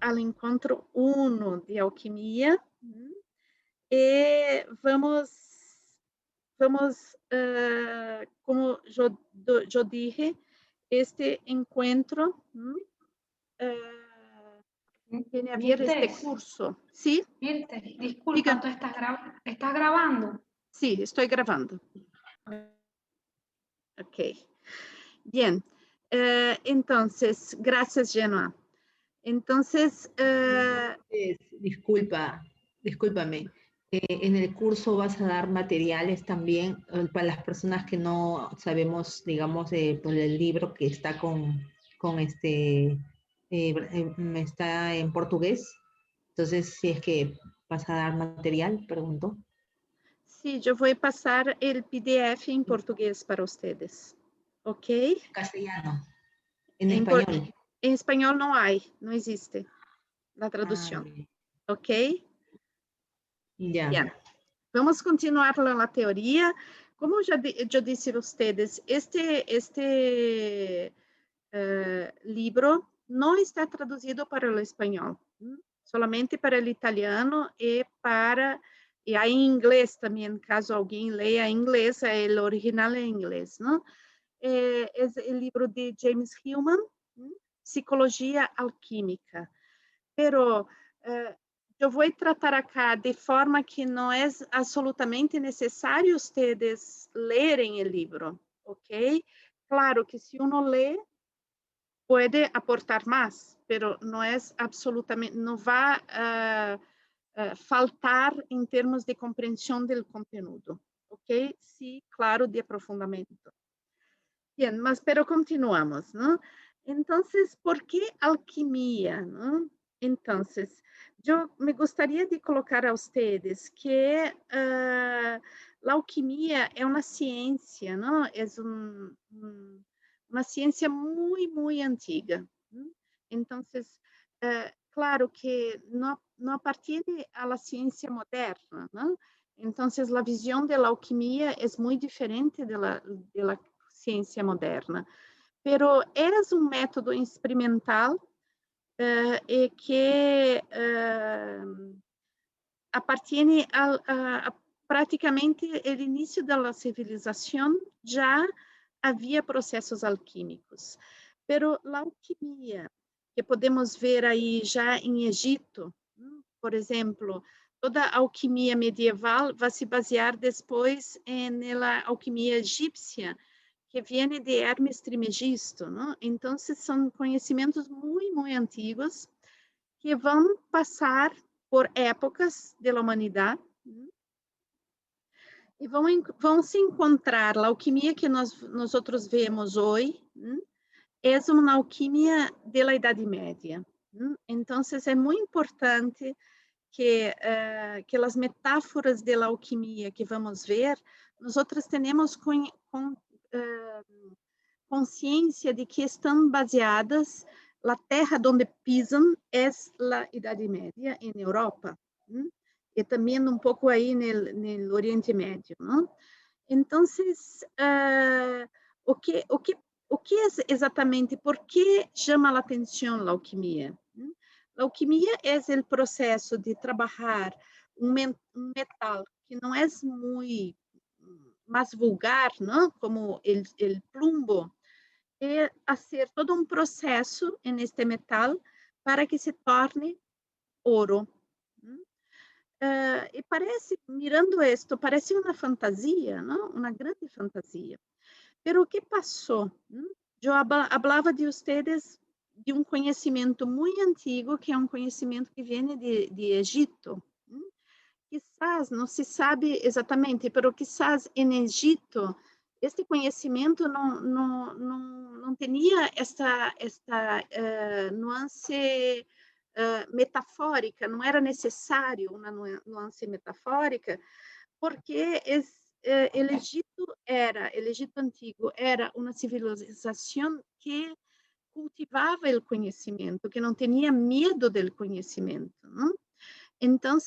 ao encontro 1 de alquimia, e vamos, como eu dije, este encuentro tiene a ver este Mirtes, curso. ¿Sí? Mirtes, disculpa, Diga. ¿tú estás grabando? Sí, estoy grabando. Ok. Bien. Entonces, gracias, Genoa. Entonces, Discúlpame. En el curso vas a dar materiales también para las personas que no sabemos, digamos, por el libro que está está en portugués. Entonces, si es que vas a dar material, pregunto. sí, yo voy a pasar el PDF en portugués para ustedes. ¿Ok? Castellano, en En español. español no hay, no existe la traducción. Bien. ¿Ok? Ya. Bien. Vamos continuar na teoria. Como eu disse a vocês, este libro não está traduzido para o espanhol, solamente para o italiano e aí em inglês também, caso alguém leia em inglês, o original é em inglês, não? É o livro de James Hillman, Psicologia Alquímica. Pero eu vou tratar acá de forma que não é absolutamente necessário vocês lerem o livro, ok? Claro que se uno lê, pode aportar mais, pero não é absolutamente, não vai faltar em termos de compreensão do conteúdo, ok? Sí, claro, de aprofundamento. Bien, pero continuamos, ¿no? Entonces, ¿por qué alquimia, no? Entonces, yo me gustaría de colocar a ustedes que la alquimia es una ciencia, ¿no? Es una ciencia muy, muy antigua, ¿no? Entonces, claro que no appartiene a la ciencia moderna, ¿no? Entonces, la visión de la alquimia es muy diferente de la ciência moderna, pero é um método experimental e que appartiene a praticamente o início da civilização, já havia processos alquímicos, pero a alquimia que podemos ver aí já em Egito, por exemplo, toda a alquimia medieval vai se basear depois na alquimia egípcia, que viene de Hermes Trismegisto, ¿no? Entonces son conhecimentos muy, muy antiguos que vão passar por épocas da humanidade, ¿no? E vão se encontrar a alquimia que nós outros vemos hoje, ¿no? É uma alquimia da Idade Média, ¿no? Então é muito importante que as metáforas da alquimia que vamos ver, nós outros temos consciência de que estão baseadas, a terra onde pisam é a Idade Média em Europa, e também pouco aí no Oriente Médio, não? Então, o que é exatamente, por que chama a atenção a alquimia? A alquimia é o processo de trabalhar um metal que não é muito mais vulgar, não? Como o plumbo, é fazer todo um processo neste metal para que se torne ouro. E parece, mirando isto, parece uma fantasia, não? Uma grande fantasia. Pero o que passou? Eu falava de vocês de um conhecimento muito antigo, que é um conhecimento que vem de Egito. Quizás, não se sabe exatamente, pero quizás em Egito, este conhecimento não tinha esta nuance metafórica, não era necessário uma nuance metafórica, porque o Egito antigo era uma civilização que cultivava o conhecimento, que não tinha medo do conhecimento, não? Então,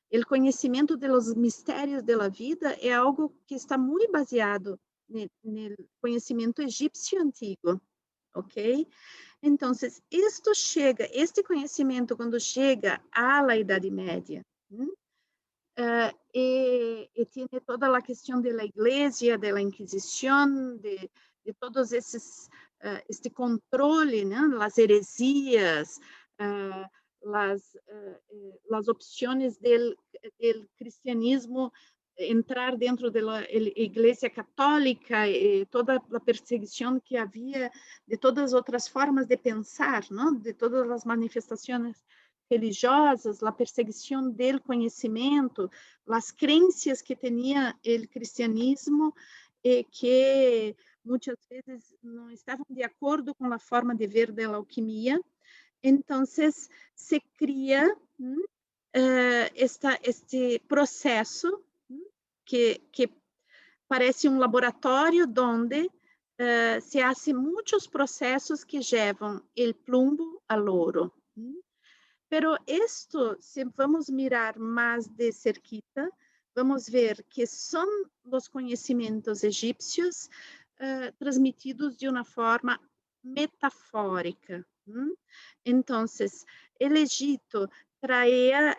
o conhecimento dos mistérios da vida é algo que está muito baseado no conhecimento egípcio antigo. ok? Então, este conhecimento, quando chega à Idade Média, e tem toda a questão da Igreja, da Inquisição, de todos este controle, né? As heresias, as opções do cristianismo entrar dentro da Igreja Católica, e toda a perseguição que havia de todas as outras formas de pensar, não? De todas as manifestações religiosas, a perseguição do conhecimento, as crenças que tinha o cristianismo, que muitas vezes não estavam de acordo com a forma de ver da alquimia. Então, se cria este processo que parece um laboratório onde se fazem muitos processos que levam o plumbo ao ouro. Pero esto, se vamos mirar mais de cerquita, vamos ver que são os conhecimentos egípcios transmitidos de uma forma metafórica. Então, o Egito traía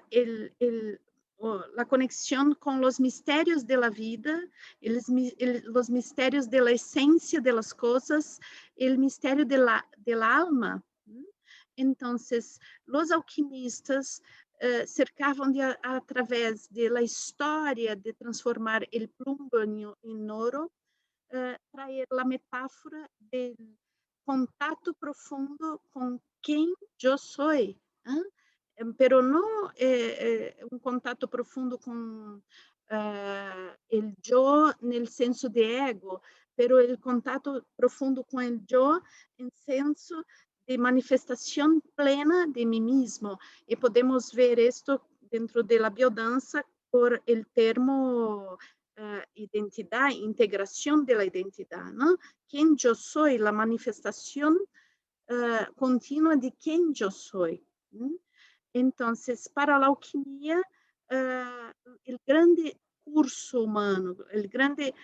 a conexão com os mistérios da vida, os mistérios da essência das coisas, o mistério da alma. Então, os alquimistas cercavam através da história de transformar o plumbo em ouro, trazer a metáfora do contato profundo com quem eu sou, pero não um contato profundo com o eu no senso de ego, pero o contato profundo com o eu em senso de manifestação plena de mim mesmo. E podemos ver isto dentro da biodança por o termo identidade, integração da identidade, não? Quem eu sou, a manifestação contínua de quem eu sou. Então, para a alquimia, o grande curso humano, a grande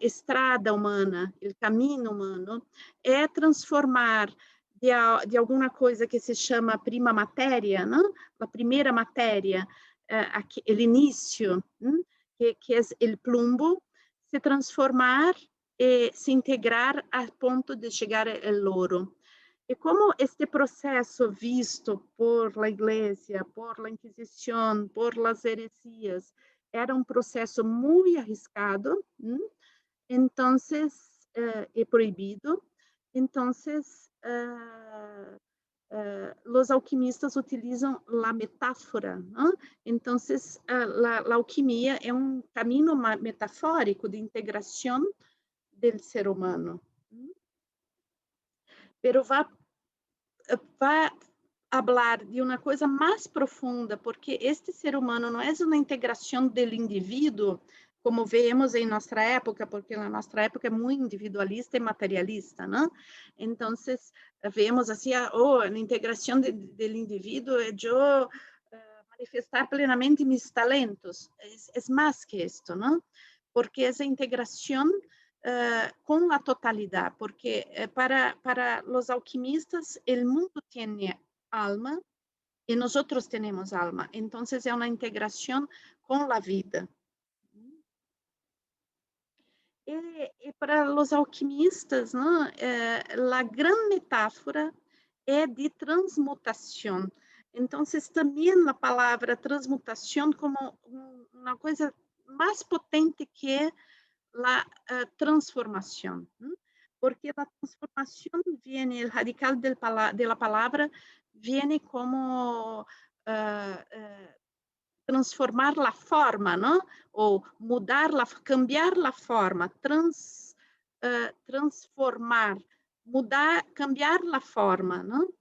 estrada humana, o caminho humano, é transformar de alguma coisa que se chama prima matéria, não? A primeira matéria, o início, que é o plumbo, se transformar e se integrar a ponto de chegar ao ouro. E como este processo visto por la Igreja, por la Inquisição, por las heresias, era um processo muito arriscado, então, é proibido. Então, os alquimistas utilizam a metáfora. Então, a alquimia é um caminho metafórico de integração do ser humano. Pero vai falar de uma coisa mais profunda, porque este ser humano não é uma integração do indivíduo, como vemos em nossa época, porque na nossa época é muito individualista e materialista, não? Então, vemos assim, a integração do indivíduo é eu manifestar plenamente meus talentos. É mais que isto, não? Porque essa integração com a totalidade, porque para os alquimistas o mundo tem alma e nós temos alma, então é uma integração com a vida. E para os alquimistas, a grande metáfora é de transmutação. Então, também a palavra transmutação como uma coisa mais potente que a transformação, porque a transformação vem, o radical da palavra vem como transformar a forma, não? Ou mudar, cambiar a forma, transformar, mudar, cambiar a forma, não?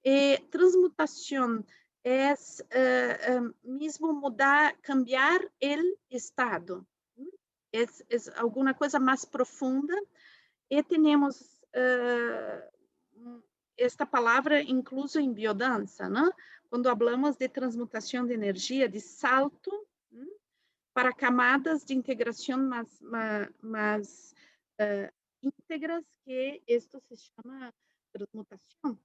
E transmutação é mesmo mudar, cambiar o estado. É alguma coisa mais profunda, e temos esta palavra incluso em biodança, não? Quando falamos de transmutação de energia, de salto para camadas de integração mais íntegras, que esto se chama transmutação.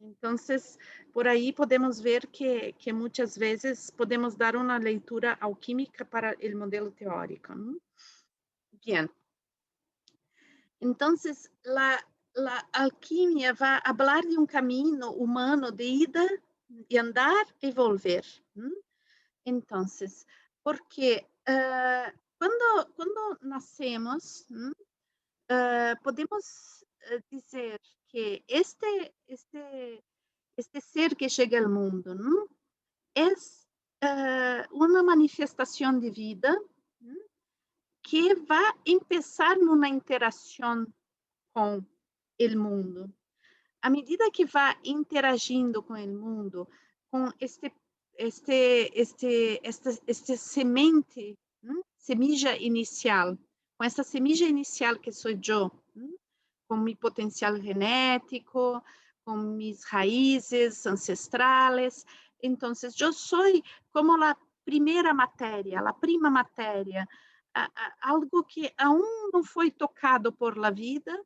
Entonces, por aí podemos ver que muitas vezes podemos dar uma leitura alquímica para o modelo teórico. Bien. Entonces, la alquimia va a hablar de un camino humano de ida y andar y volver. Entonces, porque cuando nacemos, podemos dizer que este ser que chega ao mundo, é uma manifestação de vida que vai começar numa interação com o mundo. À medida que vai interagindo com o mundo, com esta semente, semilla inicial, com essa semilla inicial que sou eu, com meu potencial genético, com mis raízes ancestrales. Então, eu sou como a primeira matéria, a prima matéria, algo que aún não foi tocado por la vida,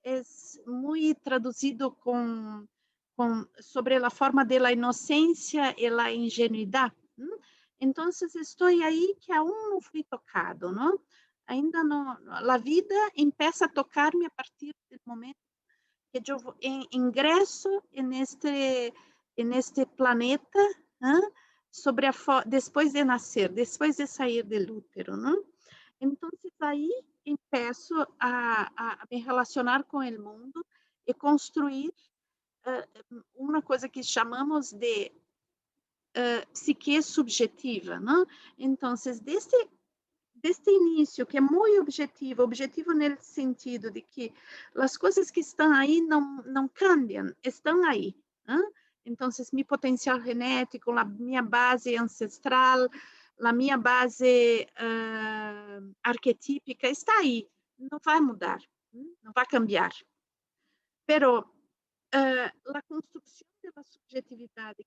é muito traduzido sobre a forma da inocência e a ingenuidade. Então, estou aí que aún não fui tocado, não? Ainda não, a vida começa a tocar-me a partir do momento que eu ingresso neste planeta, depois de nascer, depois de sair do útero, não? Então, aí começo a me relacionar com o mundo e construir uma coisa que chamamos de psique subjetiva, não? Então, deste início, que é muito objetivo no sentido de que as coisas que estão aí não cambiam, estão aí. Então, meu potencial genético, a minha base ancestral, a minha base arquetípica está aí, não vai mudar, não vai cambiar. Pero a construção da subjetividade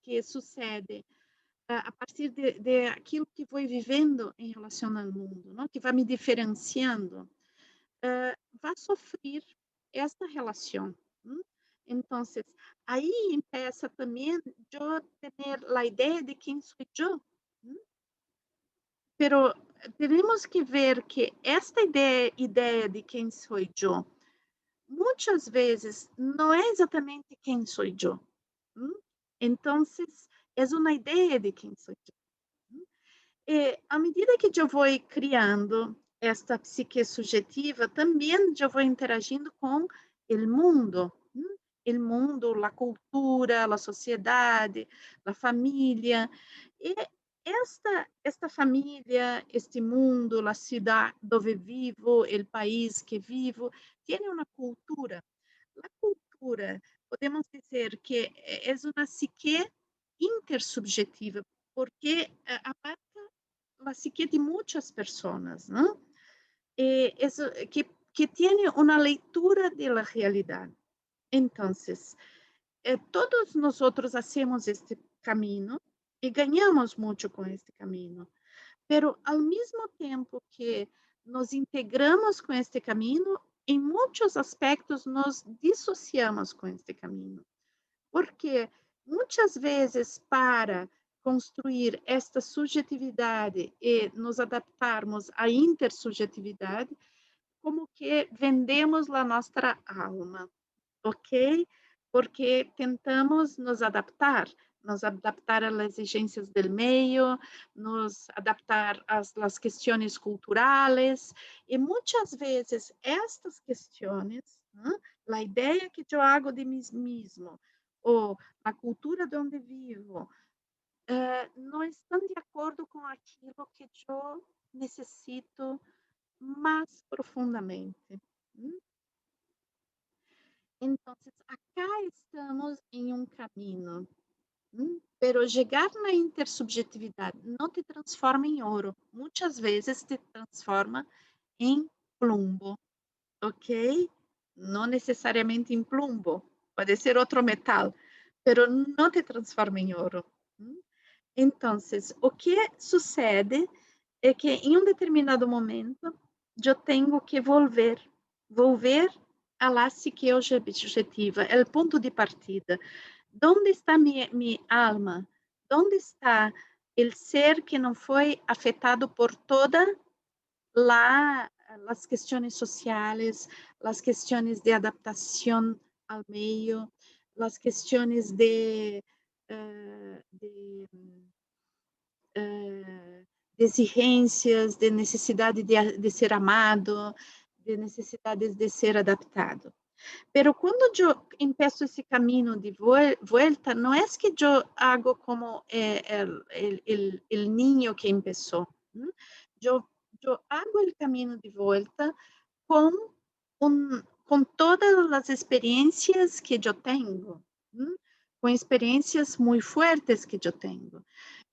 que sucede a partir de aquilo que vou vivendo em relação ao mundo, não? Que vai me diferenciando, vai sofrer esta relação. Então, aí começa também eu ter a ideia de quem sou eu. Pero temos que ver que esta ideia de quem sou eu, muitas vezes não é exatamente quem sou eu. Então, é uma ideia de quem sou eu. E à medida que eu vou criando esta psique subjetiva, também eu vou interagindo com o mundo. O mundo, a cultura, a sociedade, a família. E esta família, este mundo, a cidade onde vivo, o país que vivo, tem uma cultura. A cultura, podemos dizer que é uma psique intersubjetiva, porque abarca a psique de muitas pessoas, não? Que tem uma leitura da realidade. Então, todos nós fazemos este caminho e ganhamos muito com este caminho, pero ao mesmo tempo que nos integramos com este caminho, em muitos aspectos nos dissociamos com este caminho, porque muitas vezes para construir esta subjetividade e nos adaptarmos à intersubjetividade, como que vendemos a nossa alma, ok? Porque tentamos nos adaptar às exigências do meio, nos adaptar às questões culturais, e muitas vezes estas questões, a ideia que eu hago de mim mesmo, ou a cultura de onde vivo, não estão de acordo com aquilo que eu necessito mais profundamente. Então, acá estamos em um caminho, pero chegar na intersubjetividade não te transforma em ouro, muitas vezes te transforma em plumbo, ok? Não necessariamente em plumbo, pode ser outro metal, pero não te transforma em ouro. Então, o que sucede é que em um determinado momento eu tenho que volver a la psique objetiva, o ponto de partida. Onde está minha alma? Onde está o ser que não foi afetado por toda las questões sociais, las questões de adaptação ao meio, las questões de exigências, de necessidade de ser amado, de necessidades de ser adaptado. Pero quando eu empeço esse caminho de volta, não é que eu hago como o niño que começou. Eu hago o caminho de volta com todas as experiências que eu tenho, com experiências muito fortes que eu tenho.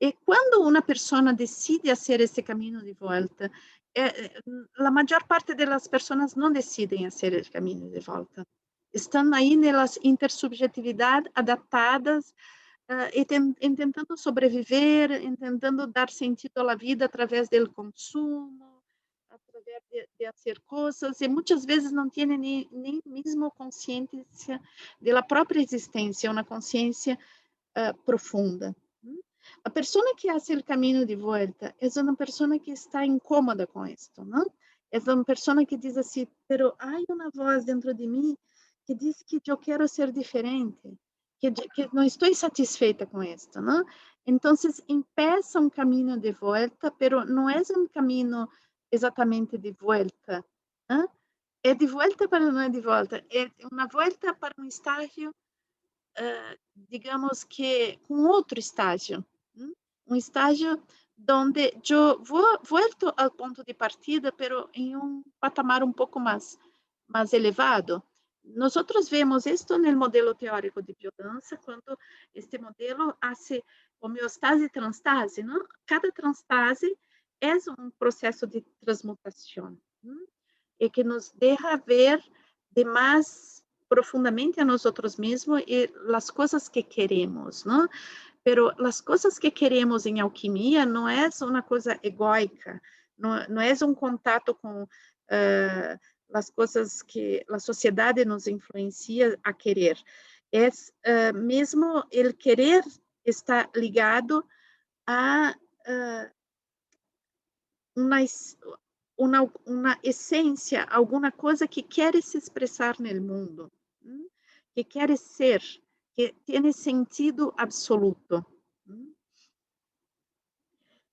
E quando uma pessoa decide fazer esse caminho de volta, a maior parte das pessoas não decidem fazer o caminho de volta. Estão aí nas intersubjetividades adaptadas e tentando sobreviver, tentando dar sentido à vida através do consumo, através de fazer coisas, e muitas vezes não têm nem mesmo consciência da própria existência, uma consciência profunda. A pessoa que faz o caminho de volta é uma pessoa que está incômoda com isto, não? É uma pessoa que diz assim, pero há uma voz dentro de mim que diz que eu quero ser diferente, que não estou satisfeita com isto, não? Então, empieza um caminho de volta, pero não é um caminho exatamente de volta, não? É de volta, pero não é de volta. É uma volta para um estágio, digamos que com outro estágio, um estágio onde eu volto ao ponto de partida, pero em patamar um pouco mais elevado. Nós vemos isto no modelo teórico de biodança, quando este modelo hace homeostase e transtase, não? Cada transtase é um processo de transmutação, e que nos deixa ver de mais profundamente a nós mesmos e as coisas que queremos, não? Pero as coisas que queremos em alquimia não é uma coisa egóica, não é um contato com as coisas que a sociedade nos influencia a querer. É mesmo o querer está ligado a uma essência, alguma coisa que quer se expressar no mundo, que quer ser, que tem sentido absoluto.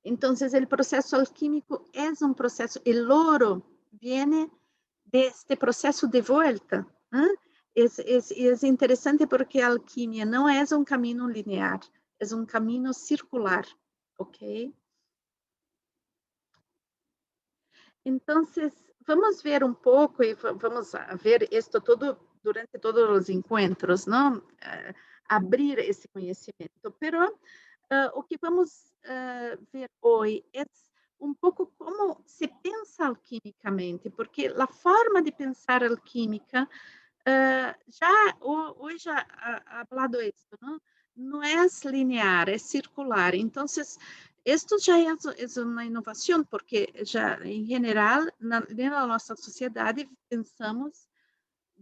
Então, o processo alquímico é um processo, o ouro vem deste processo de volta. É interessante porque a alquimia não é um caminho linear, é um caminho circular, ok? Então, vamos ver um pouco e vamos ver isto todo durante todos os encontros, não? Abrir esse conhecimento. Pero o que vamos ver hoje é um pouco como se pensa alquimicamente, porque a forma de pensar alquímica hoje já falado isso, não é linear, é circular. Então, isto já é uma inovação, porque já, em geral, na nossa sociedade, pensamos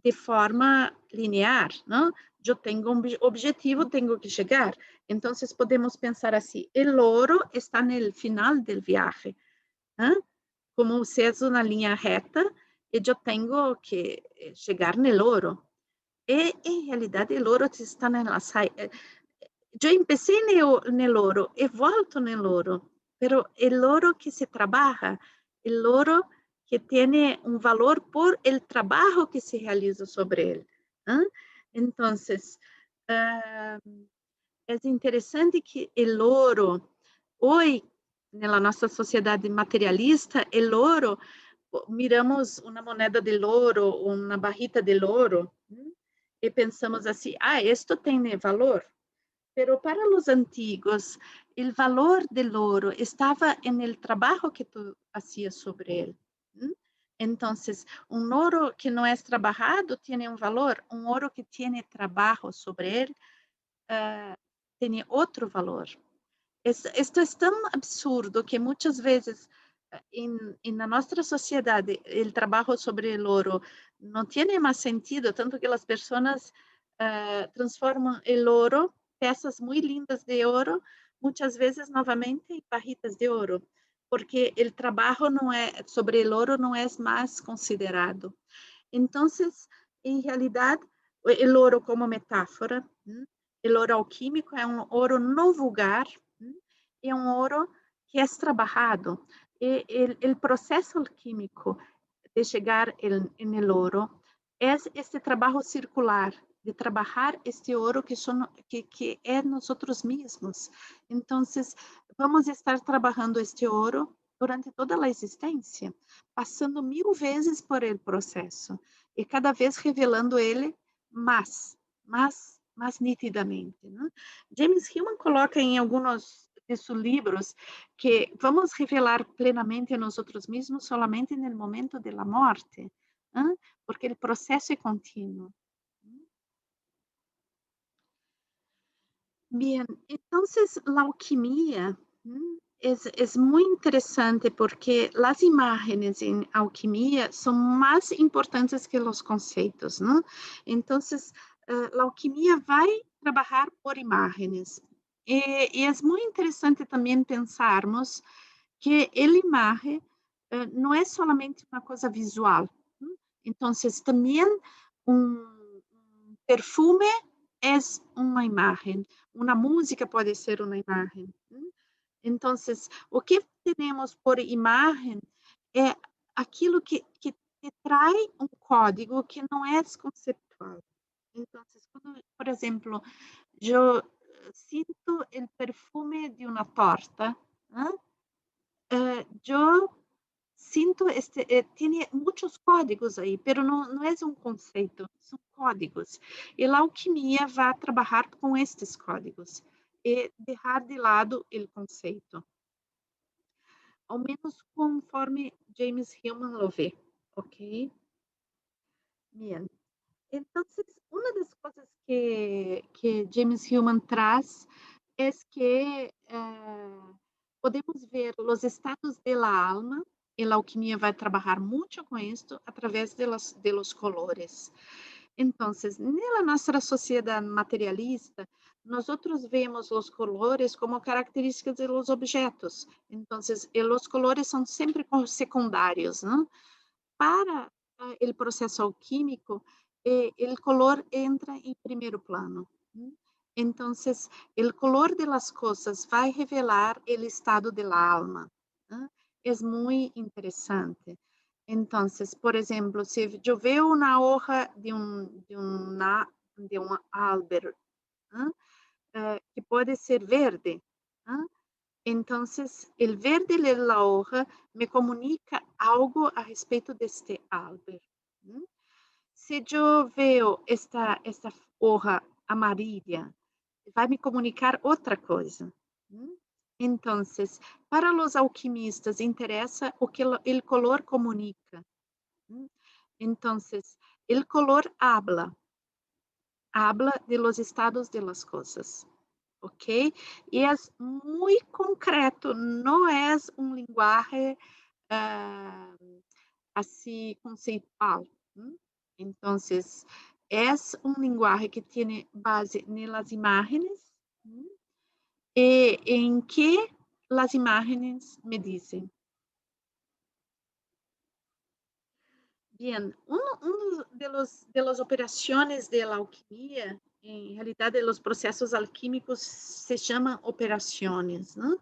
de forma linear, não? Eu tenho um objetivo, tenho que chegar. Então, podemos pensar assim, o ouro está no final do viagem, como se é uma linha reta, e eu tenho que chegar no ouro. E, em realidade, o ouro está na saída. Eu empecé no ouro e volto no ouro, pero o ouro que se trabalha, o ouro que tem um valor por el trabalho que se realiza sobre ele. Então, é interessante que o ouro, hoje, na nossa sociedade materialista, o ouro, miramos uma moneda de ouro, uma barrita de ouro, e pensamos assim, isto tem valor. Pero para os antigos, o valor do ouro estava no trabalho que tu hacías sobre ele. Então, ouro que não é trabalhado tem um valor, ouro que tem trabalho sobre ele tem outro valor. Isto é tão absurdo que muitas vezes na nossa sociedade, o trabalho sobre o ouro não tem mais sentido, tanto que as pessoas transformam o ouro, peças muito lindas de ouro, muitas vezes novamente em barritas de ouro, porque o trabalho não é sobre o ouro não é mais considerado. Então, em realidade, o ouro como metáfora, o ouro alquímico é um ouro não vulgar, é um ouro que é trabalhado. O processo alquímico de chegar em el ouro é este trabalho circular, de trabalhar este ouro que é nós mesmos. Então, vamos estar trabalhando este ouro durante toda a existência, passando 1000 vezes por el processo e cada vez revelando ele mais nitidamente. Né? James Hillman coloca em alguns de seus livros que vamos revelar plenamente a nós mesmos solamente no momento da morte, porque o processo é contínuo. Bien, entonces la alquimia es muy interesante porque las imágenes en alquimia son más importantes que los conceptos, ¿no? Entonces, la alquimia vai trabalhar por imágenes. E é muito interessante também pensarmos que a imagem não é somente uma coisa visual. Então, também um perfume é uma imagem, uma música pode ser uma imagem. Então, o que temos por imagem é aquilo que traz um código que não é conceptual. Então, quando, por exemplo, eu sinto o perfume de uma torta, eu sinto tem muitos códigos aí, pero não é um conceito, são códigos. E a alquimia vai trabalhar com estes códigos e deixar de lado o conceito. Ao menos conforme James Hillman lo vê, ok? Bien. Então, uma das coisas que James Hillman traz é que podemos ver os estados da alma, e a alquimia vai trabalhar muito com isto através de los colores. Então, na nossa sociedade materialista, nós vemos os colores como características de los objetos. Então, os colores são sempre secundários, não? Para o processo alquímico, o color entra em primeiro plano. Então, o color de las coisas vai revelar o estado de la alma. É muito interessante. Então, por exemplo, se eu vejo uma hoja de um álbero, que pode ser verde, então, o verde de la hoja me comunica algo a respeito deste álbero. Se eu vejo esta hoja amarilla, vai me comunicar outra coisa. Então, para os alquimistas, interessa o que o color comunica. Então, o color habla de los estados de las cosas, ok? E é muito concreto, não é um linguagem assim conceitual. Então, é um linguagem que tem base nas imagens e em que as imagens me dizem. Bien, de las operaciones de la alquimia, en realidad de los procesos alquímicos se llaman operaciones, ¿no?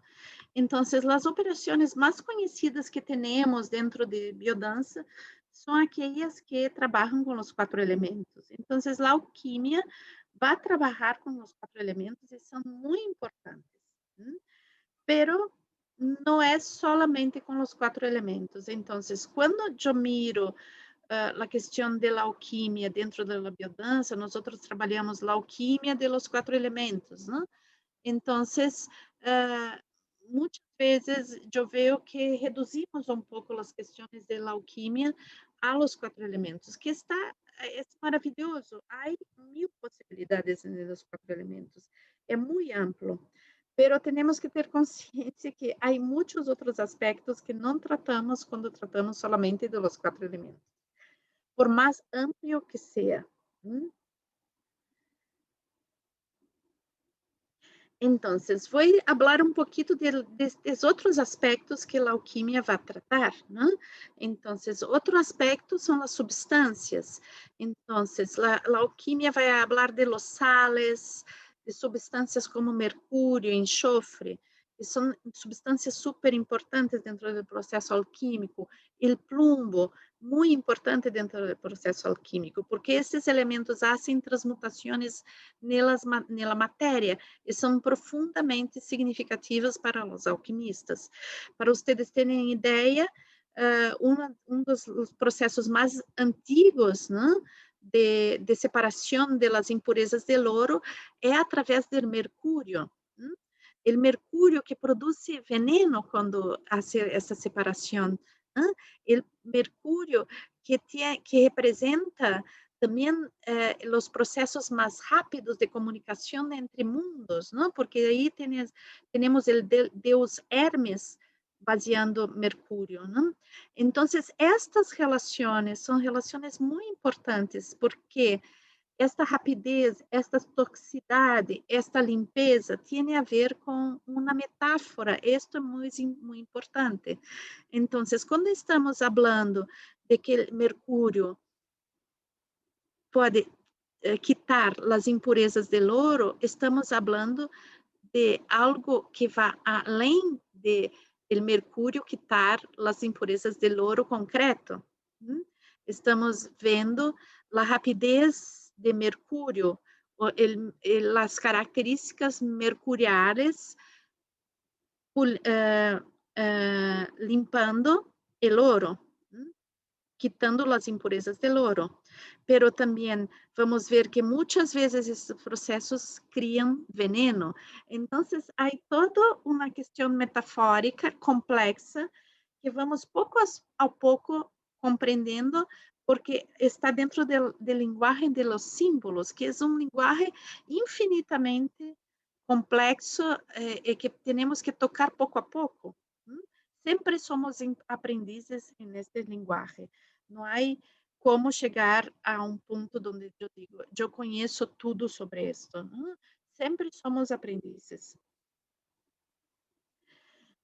Entonces, las operaciones más conhecidas que tenemos dentro de biodanza são aquelas que trabalham com os 4 elementos. Então, a alquimia vai trabalhar com os 4 elementos e são muito importantes. Pero não é solamente com os 4 elementos. Então, quando eu miro a questão da alquimia dentro da biodança, nós trabalhamos a alquimia de los 4 elementos, ¿no? Então, muitas vezes eu vejo que reduzimos um pouco as questões da alquimia a los 4 elementos, que é maravilhoso. Há 1000 possibilidades nos 4 elementos. É muito amplo. Pero tenemos que ter consciência que há muitos outros aspectos que não tratamos quando tratamos solamente de los 4 elementos, por mais amplo que seja. Então, vou falar um pouquinho desses outros aspectos que a alquimia vai tratar, né? Então, outro aspecto são as substâncias. Então, a alquimia vai falar de los sales, de substâncias como mercúrio, enxofre, que são substâncias super importantes dentro do processo alquímico. O plumbo, muito importante dentro do processo alquímico, porque esses elementos fazem transmutações nela matéria e são profundamente significativas para os alquimistas. Para vocês terem ideia, dos processos mais antigos, né, de separação das impurezas do ouro é através do mercúrio. O mercúrio que produz veneno quando faz essa separação. O mercúrio que representa também os processos mais rápidos de comunicação entre mundos, não? Porque aí temos o deus Hermes baseando Mercúrio, não? Então, estas relações são relações muito importantes, porque esta rapidez, esta toxicidade, esta limpeza tem a ver com uma metáfora. Isto é muito importante. Então, quando estamos falando de que Mercúrio pode quitar as impurezas do ouro, estamos falando de algo que vai além de mercúrio quitar as impurezas do ouro concreto. Estamos vendo a rapidez de mercúrio, as características mercuriais limpando o ouro, quitando as impurezas do ouro. Pero também vamos ver que muitas vezes esses processos criam veneno. Então, há toda uma questão metafórica complexa que vamos pouco a pouco compreendendo, porque está dentro da linguagem de los símbolos, que é linguagem infinitamente complexo e que temos que tocar pouco a pouco. Sempre somos aprendizes nesta linguagem. Não há como chegar a um ponto onde eu digo, eu conheço tudo sobre isso. Sempre somos aprendizes.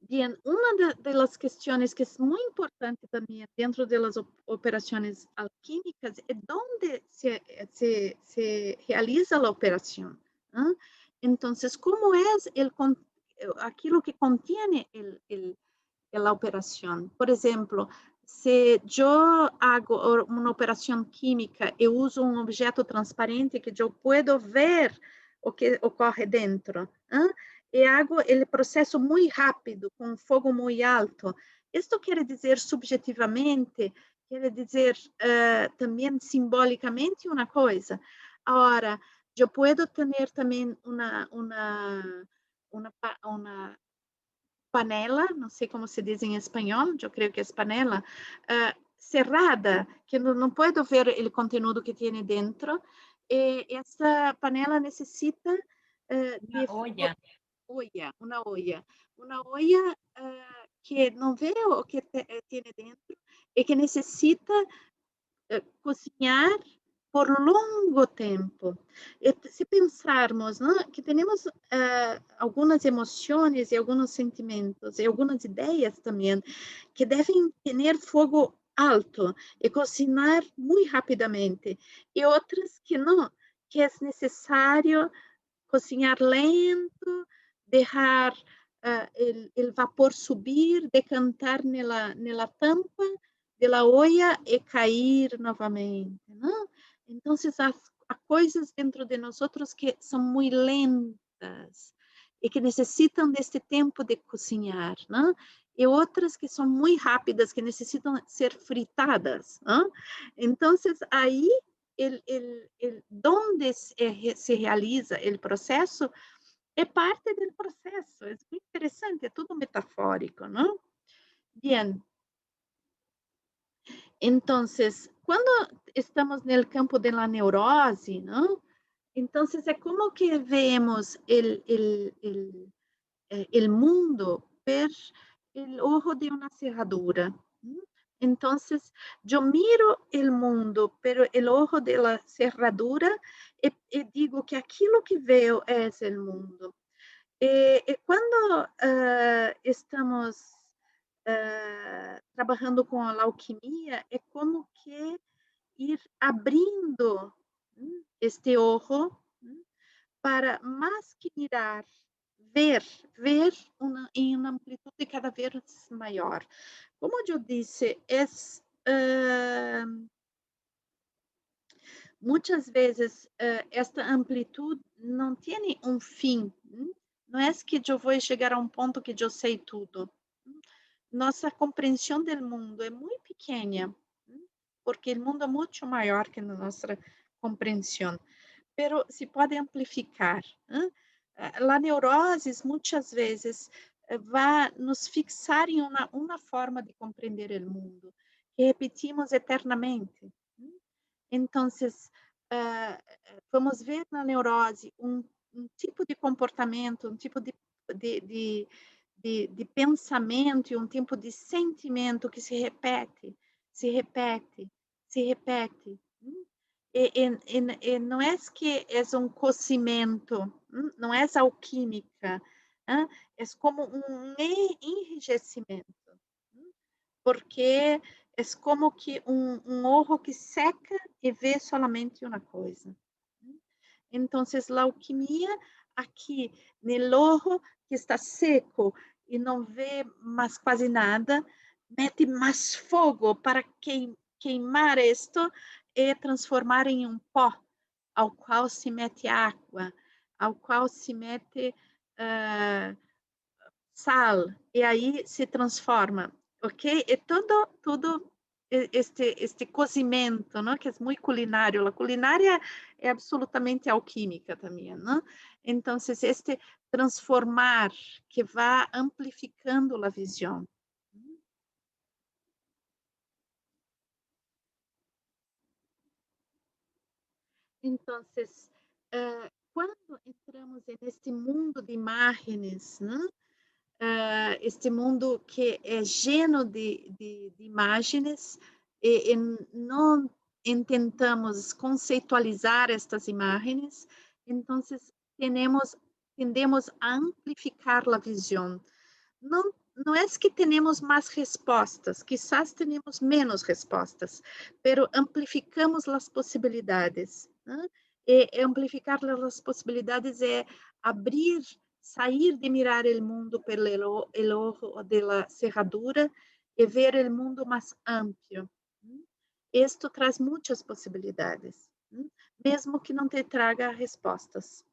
Bien, uma das questões que é muito importante também dentro das operações alquímicas é onde se realiza a operação. Então, como é aquilo que contém a operação? Por exemplo, se eu hago uma operação química e uso um objeto transparente que eu posso ver o que ocorre dentro, e hago o processo muito rápido, com fogo muito alto. Isto quer dizer subjetivamente, quer dizer também simbolicamente uma coisa. Agora, eu posso ter também uma panela, não sei como se diz em espanhol, eu creio que é panela, cerrada, que não posso ver o conteúdo que tem dentro, e essa panela necessita de uma olla que não vê o que tem dentro e que necessita cozinhar por longo tempo. E se pensarmos, não, que temos algumas emoções e alguns sentimentos e algumas ideias também que devem ter fogo alto e cozinhar muito rapidamente, e outras que não, que é necessário cozinhar lento, deixar o vapor subir, decantar nela tampa de la olla e cair novamente, não? Então, há coisas dentro de nós que são muito lentas e que necessitam deste tempo de cozinhar, não? E outras que são muito rápidas, que necessitam ser fritadas, não? Então, aí, onde se realiza o processo é parte do processo. É muito interessante, é tudo metafórico, não? Bien. Então, quando estamos no campo da neurose, não? Então, é como que vemos el mundo por el ojo de una cerradura. Entonces, yo miro el mundo, pero el ojo de la cerradura, y digo que aquilo que veo es el mundo. Quando estamos trabalhando com a alquimia, é como que ir abrindo este ojo para mais que mirar, ver em uma amplitude cada vez maior. Como eu disse, muitas vezes esta amplitude não tem um fim. Não é que eu vou chegar a um ponto que eu sei tudo. Nossa compreensão do mundo é muito pequena, porque o mundo é muito maior que a nossa compreensão. Pero se pode amplificar. A neurose, muitas vezes, vai nos fixar em uma forma de compreender o mundo, que repetimos eternamente. Então, vamos ver na neurose um tipo de comportamento, um tipo de pensamento e um tipo de sentimento que se repete, se repete, se repete. E não é que é um cocimento, não é alquímica, é como um enrijecimento, porque é como que um ojo que seca e vê solamente uma coisa. Então, a alquimia aqui no ojo que está seco e não vê mais quase nada, mete mais fogo para queimar isto e transformar em um pó, ao qual se mete água, ao qual se mete sal, e aí se transforma, ok? E todo este cozimento, não? Que é muito culinário. A culinária é absolutamente alquímica também, não? Então, este transformar que vai amplificando a visão. Então, quando entramos neste mundo de imagens, né? Este mundo que é lleno de imagens e não tentamos conceitualizar estas imagens, então tendemos a amplificar a visão. Não é que temos mais respostas, quizás temos menos respostas, pero amplificamos as possibilidades. Né? E amplificar as possibilidades é abrir, sair de mirar o mundo pelo ojo da cerradura e ver o mundo mais amplo. Isto traz muitas possibilidades, mesmo que não te traga respostas.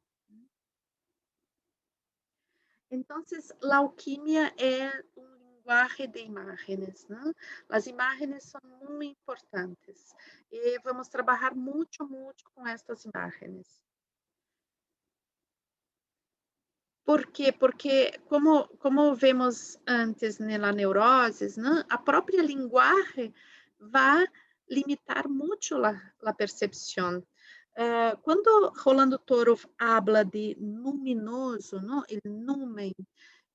Então, a alquimia é linguagem de imagens, né? As imagens são muito importantes e vamos trabalhar muito com estas imagens. Por quê? Porque, como vemos antes na neurose, né? A própria linguagem vai limitar muito a percepção. Quando Rolando Toro habla de luminoso, ¿no? El numen,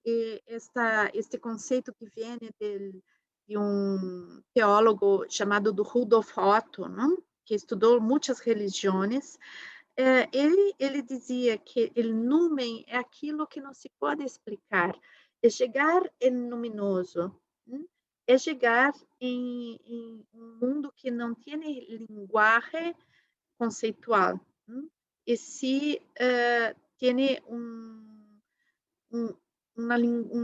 este conceito que vem de um teólogo chamado do Rudolf Otto, ¿no? Que estudou muitas religiões, ele dizia que o numen é aquilo que não se pode explicar, é chegar em luminoso, é chegar em um mundo que não tem linguagem conceitual, e se tem um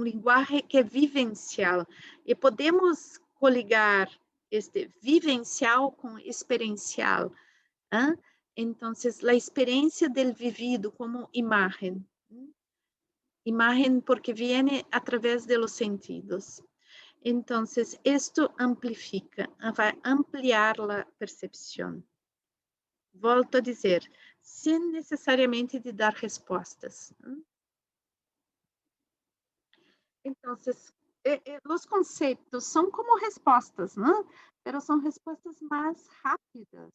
linguagem que é vivencial, e podemos coligar este vivencial com experiencial. Então, a experiência do vivido como imagem. Imagem porque vem através de los sentidos. Então, isto amplifica, vai ampliar a percepção. Volto a dizer, sem necessariamente de dar respostas. Então, os conceitos são como respostas, não? Mas são respostas mais rápidas,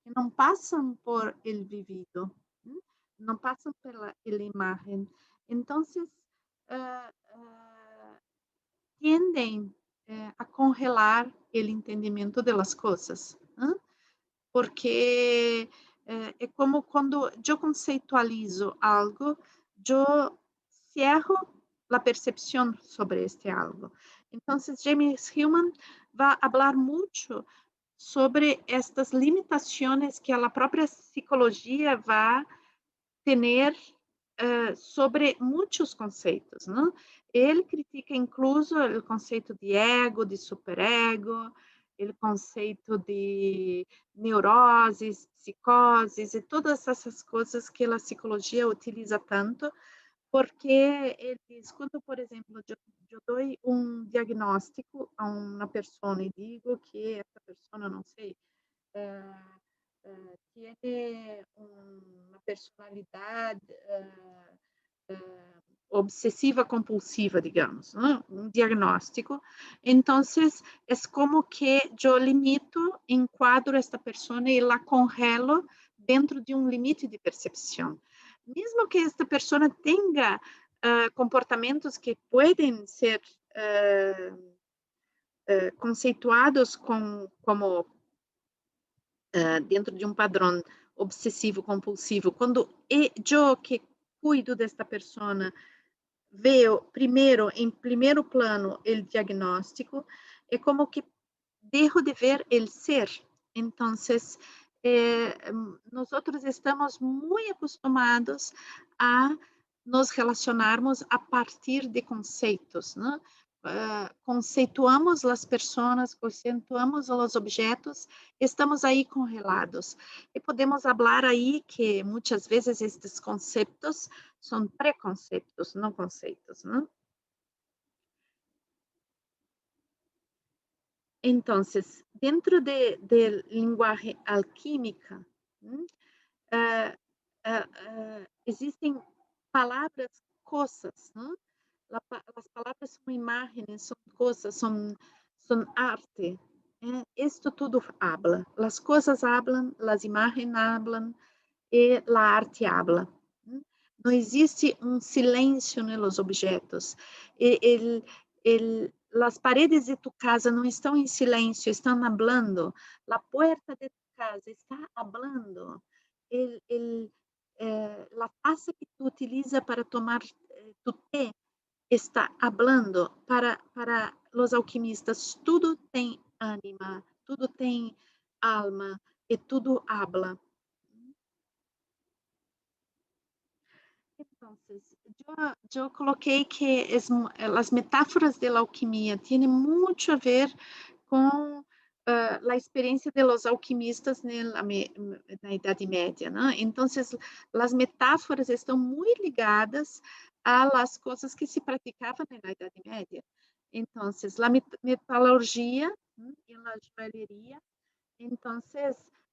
que não passam por el vivido, não passam pela imagem. Então, tienden a congelar o entendimento das coisas, porque é como quando eu conceitualizo algo, eu cierro a percepção sobre este algo. Então, James Hillman vai falar muito sobre estas limitações que a própria psicologia vai ter sobre muitos conceitos, não? Ele critica incluso o conceito de ego, de superego, o conceito de neuroses, psicoses e todas essas coisas que a psicologia utiliza tanto, porque ele diz, quando, por exemplo, eu dou um diagnóstico a uma pessoa e digo que essa pessoa, não sei, tiene uma personalidade obsessiva compulsiva, digamos, ¿no? Um diagnóstico. Então, é como que eu limito, enquadro esta pessoa e la congelo dentro de um limite de percepção. Mesmo que esta pessoa tenha comportamentos que podem ser conceituados como dentro de um padrão obsessivo compulsivo, quando eu que cuido desta pessoa vejo primeiro, em primeiro plano, o diagnóstico, é como que deixo de ver o ser. Então, nós estamos muito acostumados a nos relacionarmos a partir de conceitos, né? Conceituamos as pessoas, conceituamos os objetos, estamos aí congelados. E podemos falar aí que muitas vezes estes conceitos são preconceitos, não conceitos, né? Então, dentro de linguagem alquímica, existem palavras, coisas, né? As palavras são imagens, são coisas, são arte. Isto tudo habla. As coisas hablam, as imagens hablam e a arte habla. Não existe um silêncio nos objetos. As paredes de tu casa não estão em silêncio, estão hablando. A porta de tu casa está hablando. A taça que tu utiliza para tomar tu té está hablando. Para os alquimistas, tudo tem ânima, tudo tem alma e tudo habla. Então, eu coloquei que as metáforas da alquimia têm muito a ver com a experiência dos alquimistas na Idade Média, né? Então, as metáforas estão muito ligadas às coisas que se praticavam na Idade Média. Então, a metalurgia e a joalheria. Então,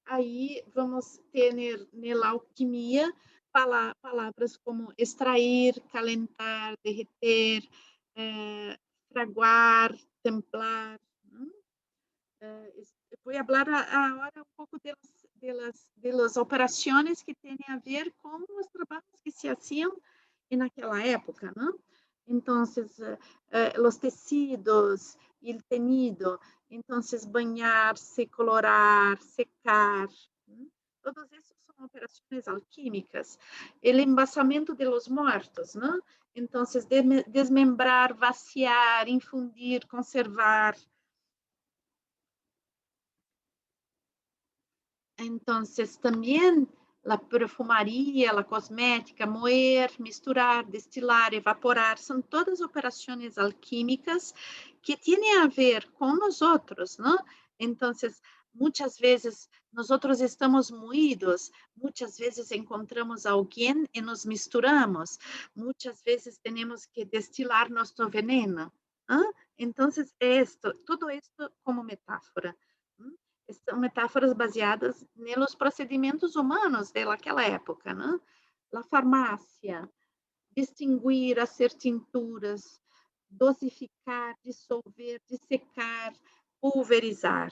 aí vamos ter na alquimia palavras como extrair, calentar, derreter, fraguar, templar. Vou falar agora um pouco das operações que têm a ver com os trabalhos que se faziam naquela época, não? Então, os tecidos, o tenido, então, banhar-se, colorar, secar, todos esses são operações alquímicas. O embaçamento de los mortos, não? Então, desmembrar, vaciar, infundir, conservar. Então, também a perfumaria, a cosmética, moer, misturar, destilar, evaporar, são todas operações alquímicas que têm a ver com nós outros, não? Então, muitas vezes nós outros estamos moídos, muitas vezes encontramos alguém e nos misturamos, muitas vezes temos que destilar nosso veneno. Então, tudo isto como metáfora. São metáforas baseadas nos procedimentos humanos daquela época, né? A farmácia, distinguir, fazer tinturas, dosificar, dissolver, dissecar, pulverizar.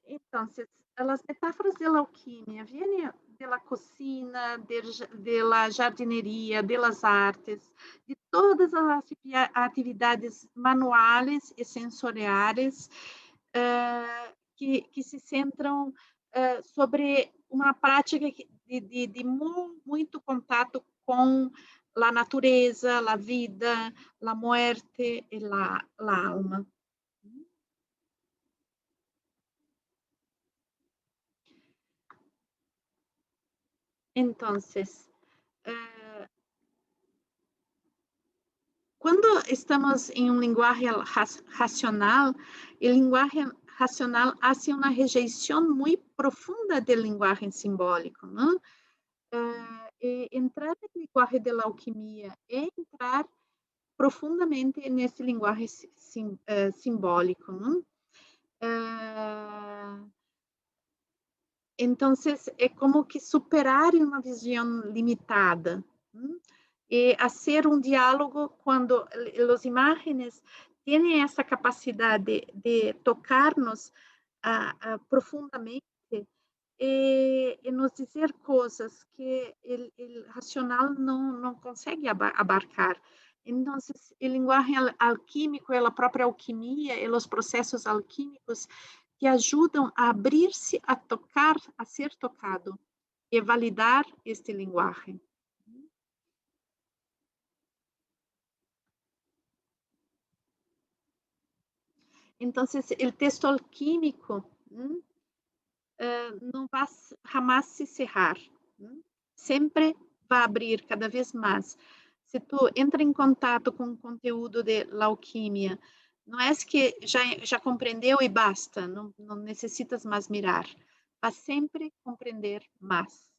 Então, as metáforas da alquimia vêm da cocina, da jardineria, das artes, de todas as atividades manuais e sensoriais que se centram sobre uma prática de muito contato com a natureza, a vida, a morte e a alma. Entonces, quando estamos em um linguagem racional, o linguagem racional hace uma rejeição muito profunda do linguagem simbólico, não? Entrar no linguagem da alquimia é entrar profundamente nesse linguagem simbólico, não? Então, é como que superar uma visão limitada, não? E fazer um diálogo quando as imagens têm essa capacidade de tocar-nos profundamente e nos dizer coisas que o racional não consegue abarcar. Então, o linguagem alquímico, a própria alquimia e os processos alquímicos que ajudam a abrir-se, a tocar, a ser tocado e validar este linguagem. Então, o texto alquímico não vai jamais se cerrar, sempre vai abrir cada vez mais. Se tu entra em contato com o conteúdo da alquimia, não é que já compreendeu e basta, não necessitas mais mirar, vai sempre compreender mais.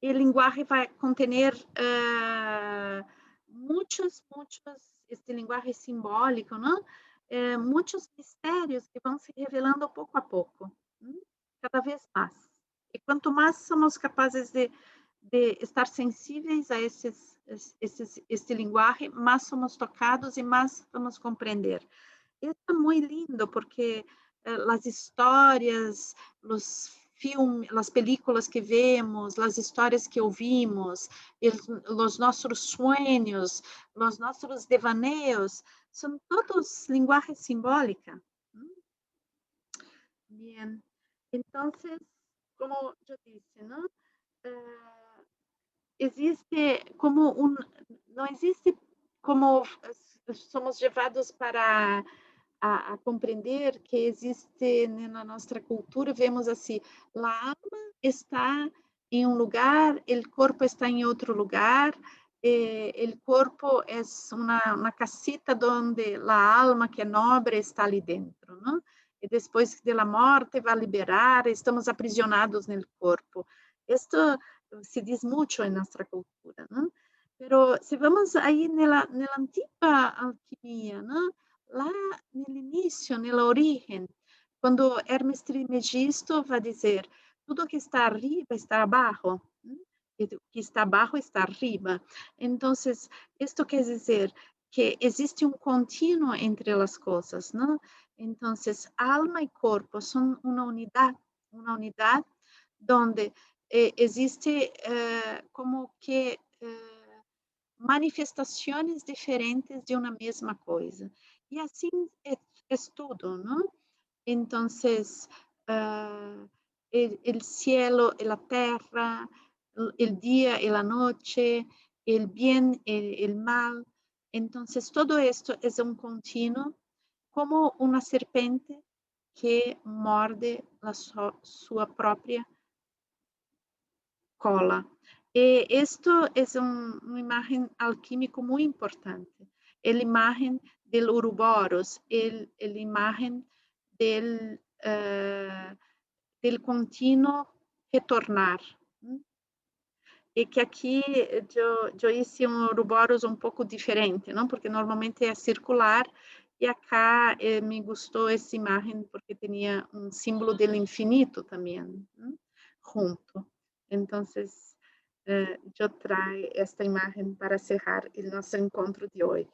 E a linguagem vai conter muitos, este linguagem simbólico, não? Muitos mistérios que vão se revelando pouco a pouco, cada vez mais. E quanto mais somos capazes de estar sensíveis a este linguagem, mais somos tocados e mais vamos compreender. Isso é muito lindo, porque as histórias, os filmes, as películas que vemos, as histórias que ouvimos, os nossos sonhos, os nossos devaneios, são todos linguagem simbólica. Bien. Entonces, como eu disse, não? Existe como não existe como somos levados para a compreender que existe na nossa cultura, vemos assim, a alma está em um lugar, o corpo está em outro lugar, o corpo é uma casita onde a alma que é nobre está ali dentro, não? E depois da morte vai liberar, estamos aprisionados no corpo. Isto se diz muito em nossa cultura, não? Pero se vamos aí na antiga alquimia, não? Lá no início, na origem, quando Hermes Trismegisto vai dizer tudo que está arriba está abaixo, e o que está abaixo está arriba. Então, isto quer dizer que existe um contínuo entre as coisas, não? Então, alma e corpo são uma unidade onde existe como que manifestações diferentes de uma mesma coisa. E assim é tudo, não? Então, o cielo e a terra, o dia e a noite, o bem e o mal. Então, todo isto é um contínuo, como uma serpente que morde a sua própria cola. E isto é uma imagem alquímica muito importante. A imagem do Ouroboros, a imagem del contínuo retornar. E que aqui eu hice um Ouroboros um pouco diferente, não? Porque normalmente é circular, e acá me gostou essa imagem porque tinha um símbolo do infinito também, junto. Então, eu trago esta imagem para cerrar o nosso encontro de hoje.